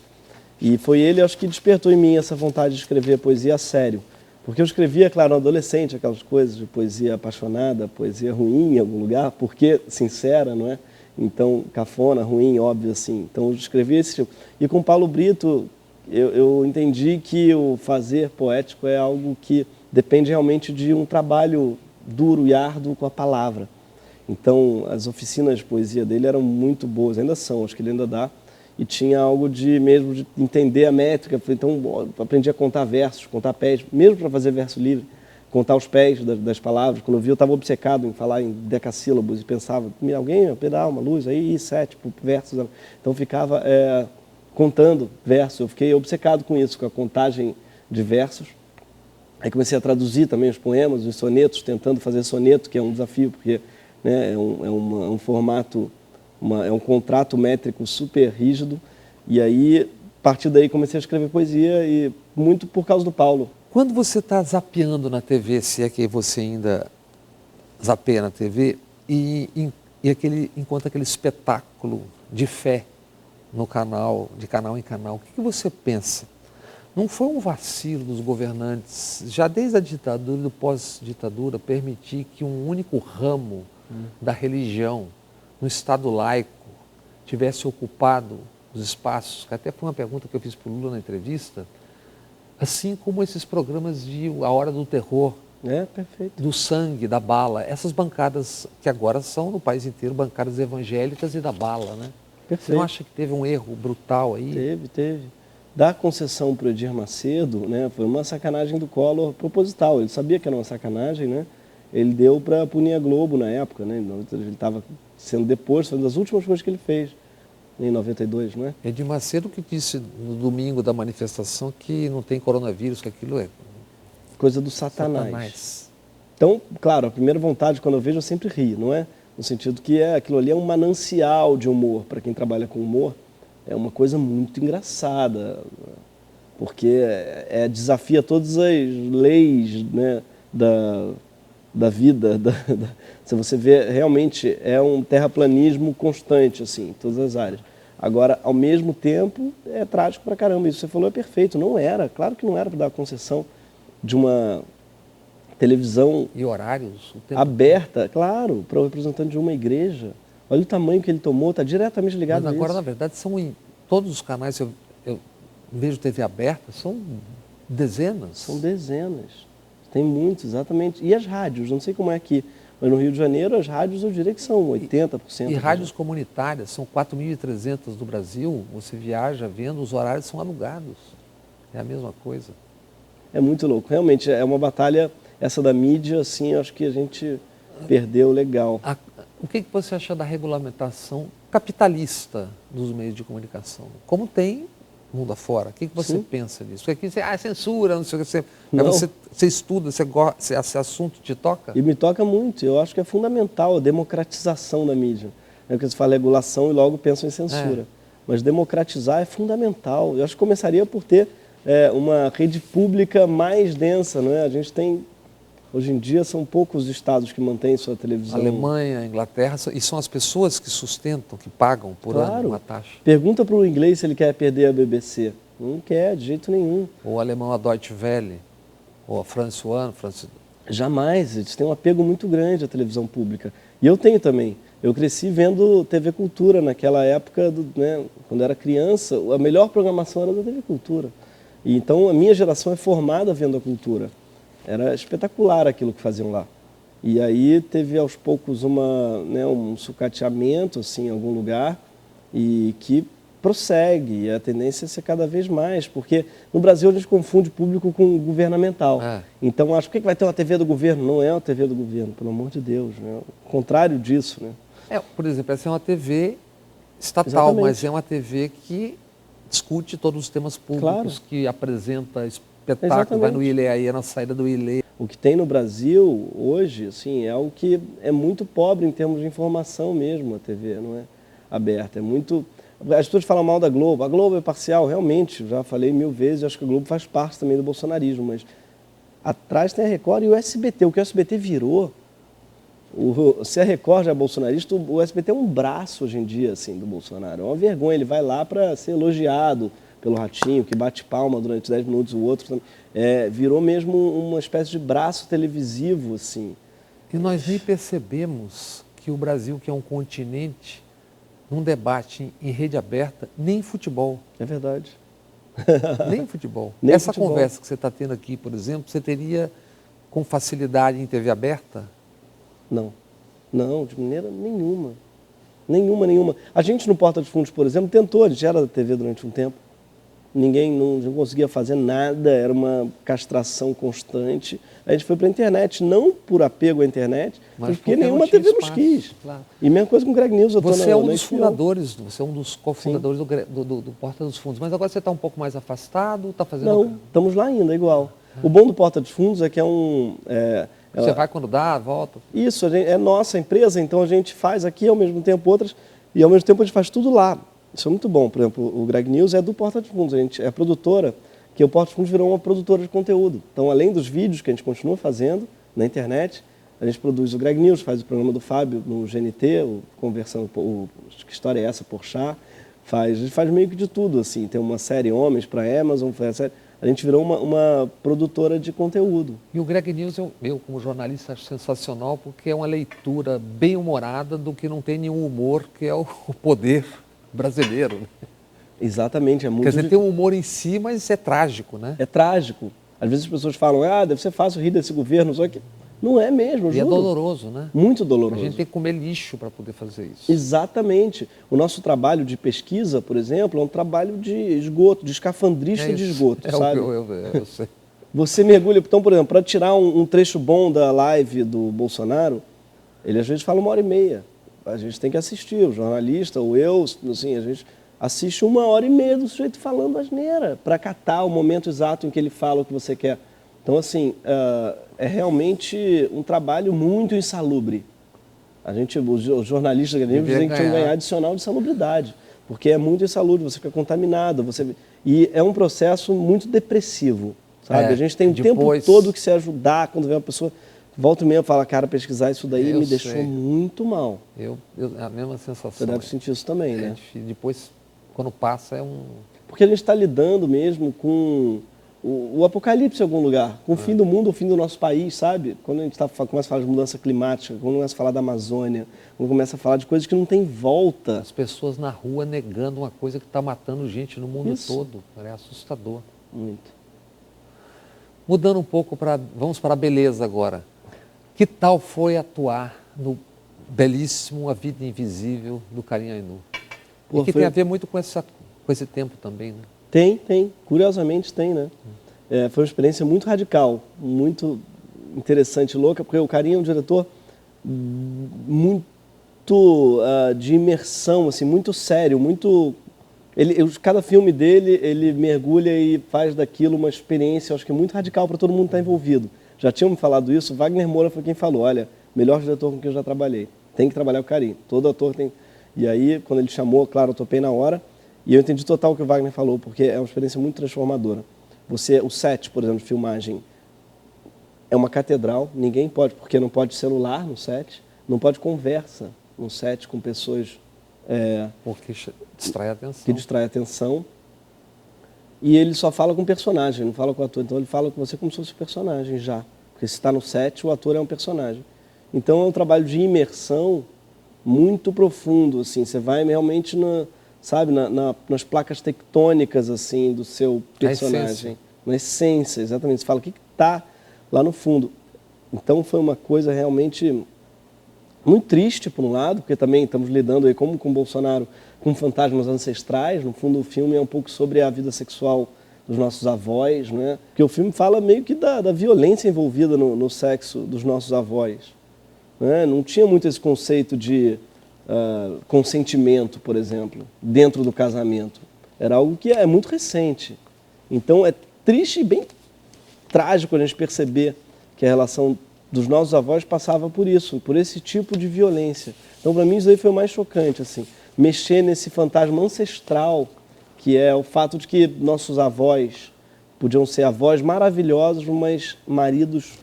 E foi ele, acho que despertou em mim essa vontade de escrever poesia a sério. Porque eu escrevia, claro, no adolescente, aquelas coisas de poesia apaixonada, poesia ruim em algum lugar, porque sincera, não é? Então, cafona, ruim, óbvio, assim. Então, eu escrevia esse tipo. E com Paulo Brito, eu entendi que o fazer poético é algo que depende realmente de um trabalho duro e árduo com a palavra. Então, as oficinas de poesia dele eram muito boas, ainda são, acho que ele ainda dá. E tinha algo de mesmo de entender a métrica. Então, aprendi a contar versos, contar pés, mesmo para fazer verso livre, contar os pés das palavras. Quando eu vi, eu estava obcecado em falar em decassílabos e pensava, alguém, pedal, uma luz, aí 7 versos. Então, ficava contando versos. Eu fiquei obcecado com isso, com a contagem de versos. Aí comecei a traduzir também os poemas, os sonetos, tentando fazer soneto, que é um desafio, porque né, é um formato... é um contrato métrico super rígido, e aí, a partir daí, comecei a escrever poesia, e muito por causa do Paulo. Quando você está zapeando na TV, se é que você ainda zapeia na TV, encontra aquele espetáculo de fé no canal, de canal em canal, o que você pensa? Não foi um vacilo dos governantes, já desde a ditadura e do pós-ditadura, permitir que um único ramo da religião, no Estado laico, tivesse ocupado os espaços, que até foi uma pergunta que eu fiz para o Lula na entrevista, assim como esses programas de A Hora do Terror, Perfeito. do sangue, da bala, essas bancadas que agora são no país inteiro, bancadas evangélicas e da bala, né? Perfeito. Você não acha que teve um erro brutal aí? Teve. Dar concessão para o Edir Macedo, né, foi uma sacanagem do Collor proposital. Ele sabia que era uma sacanagem, né? Ele deu para punir a Globo na época, né? Ele estava sendo deposto, foi uma das últimas coisas que ele fez, em 92, não é? Edir Macedo que disse no domingo da manifestação que não tem coronavírus, que aquilo é coisa do Satanás. Então, claro, a primeira vontade, quando eu vejo, eu sempre rio, não é? No sentido que aquilo ali é um manancial de humor. Para quem trabalha com humor, é uma coisa muito engraçada, porque desafia todas as leis, né, da vida. Se você vê, realmente é um terraplanismo constante, assim, em todas as áreas. Agora, ao mesmo tempo, é trágico pra caramba. Isso que você falou é perfeito. Não era, claro que não era para dar concessão de uma televisão e horários aberta, claro, para o representante de uma igreja. Olha o tamanho que ele tomou, está diretamente ligado a isso. Agora, na verdade, são em todos os canais, eu vejo TV aberta, são dezenas. São dezenas. Tem muitos, exatamente. E as rádios, não sei como é aqui, mas no Rio de Janeiro as rádios eu diria que são 80%. E rádios comunitárias, são 4.300 do Brasil, você viaja vendo, os horários são alugados. É a mesma coisa. É muito louco, realmente é uma batalha, essa da mídia, assim, acho que a gente perdeu legal. O que você acha da regulamentação capitalista dos meios de comunicação? Como tem mundo afora? O que você pensa disso? Porque aqui você, censura, não sei o que. Você estuda, esse assunto te toca? E me toca muito. Eu acho que é fundamental a democratização da mídia. É porque você fala regulação e logo pensa em censura. Mas democratizar é fundamental. Eu acho que começaria por ter uma rede pública mais densa, não é? A gente tem... Hoje em dia são poucos estados que mantêm sua televisão. Alemanha, Inglaterra, e são as pessoas que sustentam, que pagam por ano uma taxa. Pergunta para o inglês se ele quer perder a BBC. Não quer, de jeito nenhum. Ou o alemão a Deutsche Welle, ou a France One. Jamais, eles têm um apego muito grande à televisão pública. E eu tenho também. Eu cresci vendo TV Cultura naquela época, né, quando eu era criança, a melhor programação era da TV Cultura. E então a minha geração é formada vendo a cultura. Era espetacular aquilo que faziam lá. E aí teve aos poucos um sucateamento assim, em algum lugar e que prossegue. E a tendência é ser cada vez mais, porque no Brasil a gente confunde público com governamental. Então acho que vai ter uma TV do governo? Não é uma TV do governo, pelo amor de Deus. Né? O contrário disso. Né? Por exemplo, essa é uma TV estatal, exatamente, mas é uma TV que discute todos os temas públicos, que apresenta espetáculo, vai no Ilê, na saída do Ilê. O que tem no Brasil hoje, assim, é algo que é muito pobre em termos de informação mesmo, a TV, não é aberta. É muito As pessoas falam mal da Globo. A Globo é parcial, realmente, já falei 1000 vezes, acho que a Globo faz parte também do bolsonarismo, mas atrás tem a Record e o SBT. O que o SBT virou, se a Record já é bolsonarista, o SBT é um braço hoje em dia assim, do Bolsonaro. É uma vergonha, ele vai lá para ser elogiado pelo Ratinho, que bate palma durante 10 minutos, o outro também. Virou mesmo uma espécie de braço televisivo, assim. E nós nem percebemos que o Brasil, que é um continente, não debate em rede aberta nem futebol. É verdade. Nem futebol. Nem Essa futebol. conversa que você está tendo aqui, por exemplo, você teria com facilidade em TV aberta? Não. Não, de maneira nenhuma. Nenhuma. A gente no Porta dos Fundos, por exemplo, tentou, a gente era da TV durante um tempo. Ninguém não conseguia fazer nada, era uma castração constante. A gente foi para a internet, não por apego à internet, mas porque nenhuma TV nos quis. Claro. E mesma coisa com o Greg News. Você é um dos fundadores, você é um dos cofundadores do Porta dos Fundos, mas agora você está um pouco mais afastado, está fazendo... Não, estamos lá ainda, igual. O bom do Porta dos Fundos é que é um... Você vai quando dá, volta? Isso, é nossa empresa, então a gente faz aqui ao mesmo tempo outras, e ao mesmo tempo a gente faz tudo lá. Isso é muito bom. Por exemplo, o Greg News é do Porta dos Fundos, a gente é produtora, que o Porta dos Fundos virou uma produtora de conteúdo. Então, além dos vídeos que a gente continua fazendo na internet, a gente produz o Greg News, faz o programa do Fábio no GNT, conversando, que história é essa, Porchat, a gente faz meio que de tudo, assim. Tem uma série Homens para a Amazon, a gente virou uma produtora de conteúdo. E o Greg News, eu como jornalista, acho sensacional, porque é uma leitura bem humorada do que não tem nenhum humor, que é o poder brasileiro. Né? Exatamente, é muito... Quer dizer, tem um humor em si, mas é trágico, né? É trágico. Às vezes as pessoas falam, deve ser fácil rir desse governo, só que não é mesmo, eu E juro. é doloroso, né? Muito doloroso. A gente tem que comer lixo para poder fazer isso. Exatamente. O nosso trabalho de pesquisa, por exemplo, é um trabalho de esgoto, de escafandrista de esgoto, sabe? Eu sei. Você mergulha, então, por exemplo, para tirar um trecho bom da live do Bolsonaro, ele às vezes fala 1h30. A gente tem que assistir, o jornalista, ou eu, assim, a gente assiste 1h30 do sujeito falando asneira, para catar o momento exato em que ele fala o que você quer. Então, assim, é realmente um trabalho muito insalubre. Os jornalistas dizem que tinham que ganhar adicional de salubridade, porque é muito insalubre, você fica contaminado, e é um processo muito depressivo, sabe? A gente tem o tempo todo que se ajudar, quando vem uma pessoa... Volta e meia, fala, cara, pesquisar isso daí me deixou muito mal. A mesma sensação. Você deve sentir isso também, né? Depois, quando passa, é um... Porque a gente está lidando mesmo com o apocalipse em algum lugar, com o fim do mundo, o fim do nosso país, sabe? Quando a gente começa a falar de mudança climática, quando começa a falar da Amazônia, quando começa a falar de coisas que não tem volta. As pessoas na rua negando uma coisa que está matando gente no mundo todo. É assustador. Muito. Mudando um pouco, vamos para a beleza agora. Que tal foi atuar no belíssimo A Vida Invisível do Karim Ainur? E que tem a ver muito com esse tempo também, né? Tem. Curiosamente tem, né? Foi uma experiência muito radical, muito interessante, louca, porque o Karim é um diretor muito de imersão, assim, muito sério, muito... cada filme dele, ele mergulha e faz daquilo uma experiência, acho que muito radical para todo mundo que está envolvido. Já tinham me falado isso, Wagner Moura foi quem falou, olha, melhor diretor com quem eu já trabalhei, tem que trabalhar com o Karim, todo ator tem... E aí, quando ele chamou, claro, eu topei na hora, e eu entendi total o que o Wagner falou, porque é uma experiência muito transformadora. O set, por exemplo, de filmagem, é uma catedral, ninguém pode, porque não pode celular no set, não pode conversa no set com pessoas... porque distrai a atenção. Que distrai a atenção. E ele só fala com o personagem, não fala com o ator. Então ele fala com você como se fosse o personagem já. Porque se está no set, o ator é um personagem. Então é um trabalho de imersão muito profundo, assim. Você vai realmente nas placas tectônicas assim, do seu personagem. Na essência, exatamente. Você fala o que está lá no fundo. Então foi uma coisa realmente muito triste, por um lado, porque também estamos lidando aí, como com o Bolsonaro, com fantasmas ancestrais. No fundo, o filme é um pouco sobre a vida sexual dos nossos avós, né? Porque o filme fala meio que da violência envolvida no sexo dos nossos avós. Né? Não tinha muito esse conceito de consentimento, por exemplo, dentro do casamento. Era algo que é muito recente. Então, é triste e bem trágico a gente perceber que a relação dos nossos avós passava por isso, por esse tipo de violência. Então, para mim, isso aí foi o mais chocante, assim. mexer nesse fantasma ancestral, que é o fato de que nossos avós podiam ser avós maravilhosos, mas maridos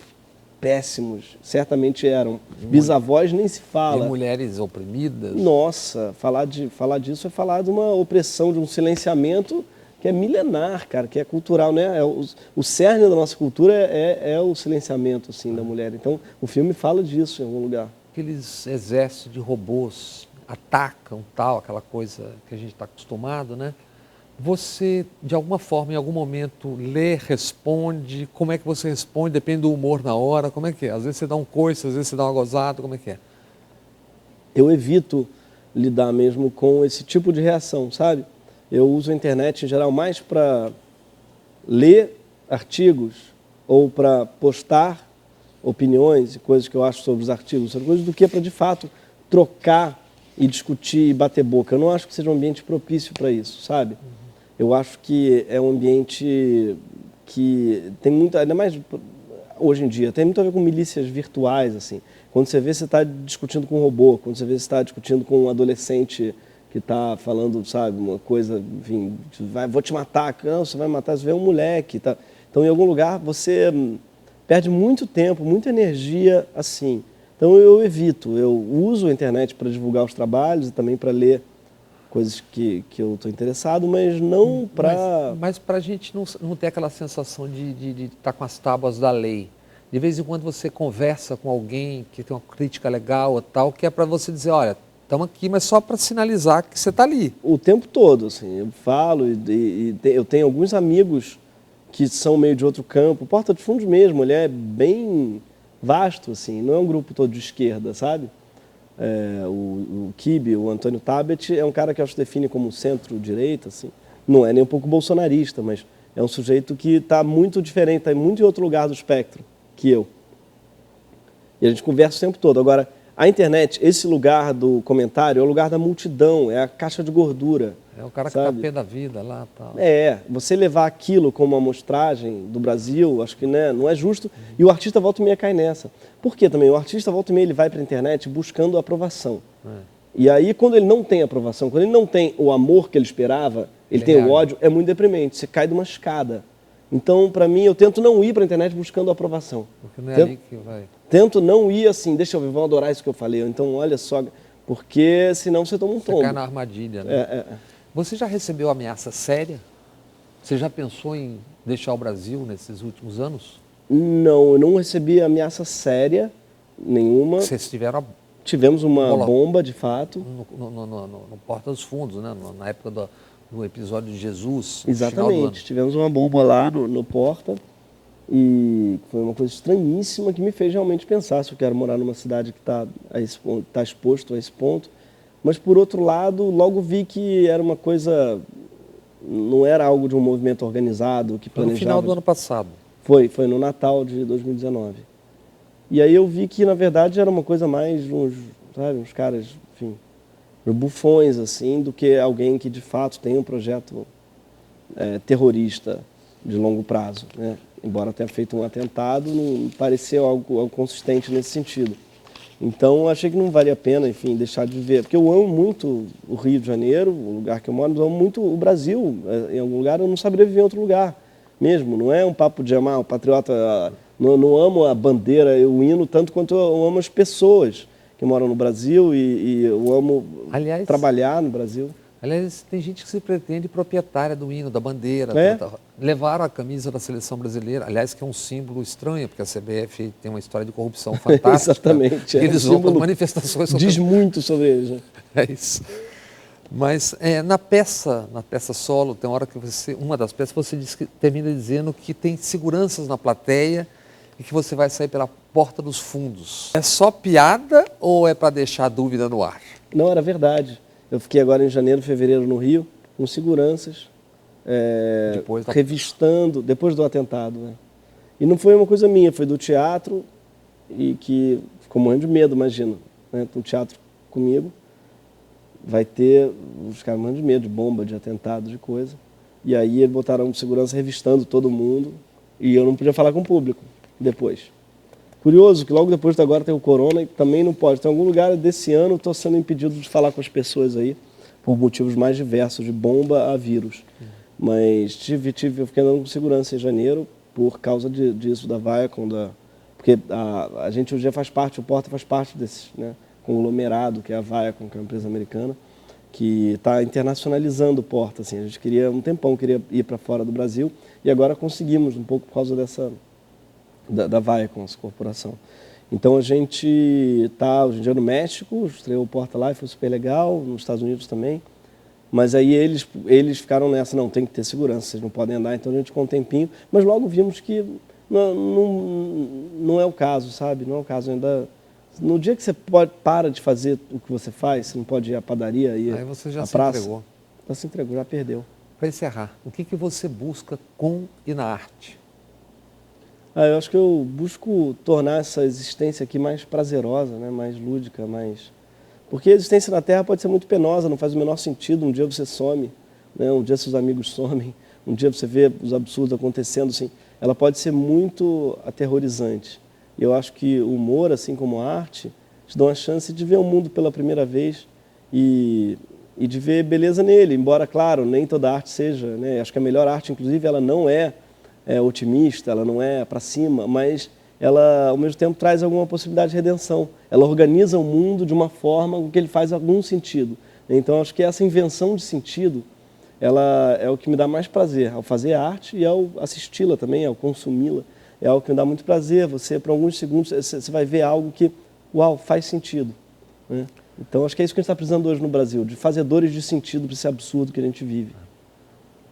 péssimos, certamente eram. Bisavós nem se fala. E mulheres oprimidas. Nossa, falar disso é falar de uma opressão, de um silenciamento que é milenar, cara, que é cultural, né? O cerne da nossa cultura é o silenciamento, assim, da mulher. Então, o filme fala disso em algum lugar. Aqueles exércitos de robôs atacam, tal, aquela coisa que a gente está acostumado, né? Você, de alguma forma, em algum momento, lê, responde? Como é que você responde? Depende do humor na hora, como é que é? Às vezes você dá um coice, às vezes você dá uma gozada, como é que é? Eu evito lidar mesmo com esse tipo de reação, sabe? Eu uso a internet, em geral, mais para ler artigos ou para postar opiniões e coisas que eu acho sobre os artigos, sobre coisas do que para, de fato, trocar e discutir e bater boca. Eu não acho que seja um ambiente propício para isso, sabe? Eu acho que é um ambiente que tem muito, ainda mais hoje em dia, tem muito a ver com milícias virtuais, assim. Quando você vê, você está discutindo com um robô, quando você vê, você está discutindo com um adolescente que está falando, sabe, uma coisa, enfim, vou te matar. Não, você vai matar, você vê um moleque. Tá? Então, em algum lugar, você perde muito tempo, muita energia assim. Então, eu evito. Eu uso a internet para divulgar os trabalhos e também para ler coisas que eu estou interessado, mas não para... Mas para a gente não ter aquela sensação de estar com as tábuas da lei. De vez em quando você conversa com alguém que tem uma crítica legal ou tal, que é para você dizer, olha, estamos aqui, mas só para sinalizar que você está ali. O tempo todo, assim, eu falo eu tenho alguns amigos que são meio de outro campo. Porta dos Fundos mesmo, ele é bem vasto, assim, não é um grupo todo de esquerda, sabe? O Kibe, o Antônio Tabet, é um cara que eu acho que define como centro-direita, assim. Não é nem um pouco bolsonarista, mas é um sujeito que está muito diferente, está muito em outro lugar do espectro que eu. E a gente conversa o tempo todo. Agora, a internet, esse lugar do comentário, é o lugar da multidão, é a caixa de gordura. É o cara que sabe? está pé da vida lá e tal. Você levar aquilo como uma amostragem do Brasil, acho que né, não é justo. E o artista volta e meia cai nessa. Por quê também? O artista volta e meia ele vai para a internet buscando aprovação. E aí, quando ele não tem aprovação, quando ele não tem o amor que ele esperava, ele tem o ódio, é muito deprimente. Você cai de uma escada. Então, para mim, eu tento não ir para a internet buscando aprovação. Porque não é ali que vai... Tento não ir assim, deixa eu ver, vão adorar isso que eu falei. Então, olha só, porque senão você toma um tombo. Você cai na armadilha, né? Você já recebeu ameaça séria? Você já pensou em deixar o Brasil nesses últimos anos? Não, eu não recebi ameaça séria nenhuma. Vocês tiveram Tivemos uma bomba, de fato. No Porta dos Fundos, né? Na época do episódio de Jesus. Exatamente, tivemos uma bomba lá no Porta. E foi uma coisa estranhíssima que me fez realmente pensar se eu quero morar numa cidade que está exposto a esse ponto. Mas, por outro lado, logo vi que era uma coisa, não era algo de um movimento organizado que planejava. No final do ano passado. Foi no Natal de 2019. E aí eu vi que, na verdade, era uma coisa mais de uns caras, enfim, bufões, assim, do que alguém que, de fato, tem um projeto terrorista de longo prazo, né? Embora tenha feito um atentado, não pareceu algo consistente nesse sentido. Então, achei que não valia a pena, enfim, deixar de viver. Porque eu amo muito o Rio de Janeiro, o lugar que eu moro, mas eu amo muito o Brasil. Em algum lugar, eu não saberia viver em outro lugar mesmo. Não é um papo de amar o patriota. Não amo a bandeira, o hino, tanto quanto eu amo as pessoas que moram no Brasil e eu amo trabalhar no Brasil. Aliás, tem gente que se pretende proprietária do hino, da bandeira. Levaram a camisa da seleção brasileira, aliás, que é um símbolo estranho, porque a CBF tem uma história de corrupção fantástica. Exatamente. Eles vão para manifestações sobre... Diz muito sobre eles. Né? É isso. Mas na peça solo, tem hora que uma das peças, você termina dizendo que tem seguranças na plateia e que você vai sair pela porta dos fundos. É só piada ou é para deixar a dúvida no ar? Não, era verdade. Eu fiquei agora em janeiro, fevereiro no Rio, com seguranças, revistando, depois do atentado. Né? E não foi uma coisa minha, foi do teatro, e que ficou morrendo de medo, imagina. Né? Um teatro comigo, vai ter os caras morrendo de medo, de bomba, de atentado, de coisa. E aí eles botaram segurança revistando todo mundo, e eu não podia falar com o público depois. Curioso que logo depois de agora tem o corona e também não pode. Tem algum lugar desse ano, estou sendo impedido de falar com as pessoas aí. por motivos mais diversos, de bomba a vírus. Mas eu fiquei andando com segurança em janeiro por causa disso, da Viacom, porque a gente hoje faz parte, o Porta faz parte desse, né, conglomerado, que é a Viacom, que é uma empresa americana, que está internacionalizando o Porta. Assim, a gente queria, um tempão, queria ir para fora do Brasil, e agora conseguimos, um pouco por causa da Viacom, essa corporação. Então a gente está hoje em dia no México, estreou o Porta lá e foi super legal, nos Estados Unidos também. Mas aí eles ficaram nessa, não, tem que ter segurança, vocês não podem andar, então a gente ficou um tempinho. Mas logo vimos que não é o caso, sabe? Não é o caso ainda. No dia que você para de fazer o que você faz, você não pode ir à padaria, ir Aí você já à se praça. entregou. Já se entregou, já perdeu. Para encerrar, o que você busca com e na arte? Eu acho que eu busco tornar essa existência aqui mais prazerosa, né? Mais lúdica, mais... Porque a existência na Terra pode ser muito penosa, não faz o menor sentido. Um dia você some, né? Um dia seus amigos somem, um dia você vê os absurdos acontecendo. Assim. Ela pode ser muito aterrorizante. E eu acho que o humor, assim como a arte, te dão a chance de ver o mundo pela primeira vez e de ver beleza nele. Embora, claro, nem toda arte seja, né? Acho que a melhor arte, inclusive, ela não é otimista, ela não é para cima, mas ela, ao mesmo tempo, traz alguma possibilidade de redenção. Ela organiza o mundo de uma forma que ele faz algum sentido. Então, acho que essa invenção de sentido, ela é o que me dá mais prazer ao fazer arte e ao assisti-la também, ao consumi-la. É algo que me dá muito prazer. Você, por alguns segundos, você vai ver algo que, uau, faz sentido. Né? Então, acho que é isso que a gente está precisando hoje no Brasil, de fazedores de sentido para esse absurdo que a gente vive.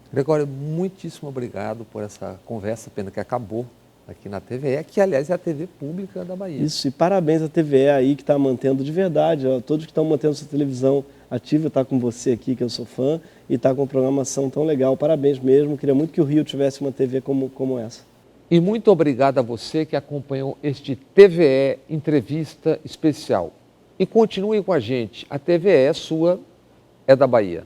Gregório, muitíssimo obrigado por essa conversa, pena que acabou aqui na TVE, que aliás é a TV pública da Bahia. Isso, e parabéns à TVE aí que está mantendo de verdade, ó, todos que estão mantendo sua televisão ativa, está com você aqui, que eu sou fã, e está com programação tão legal, parabéns mesmo, queria muito que o Rio tivesse uma TV como essa. E muito obrigado a você que acompanhou este TVE Entrevista Especial. E continue com a gente, a TVE é sua, é da Bahia.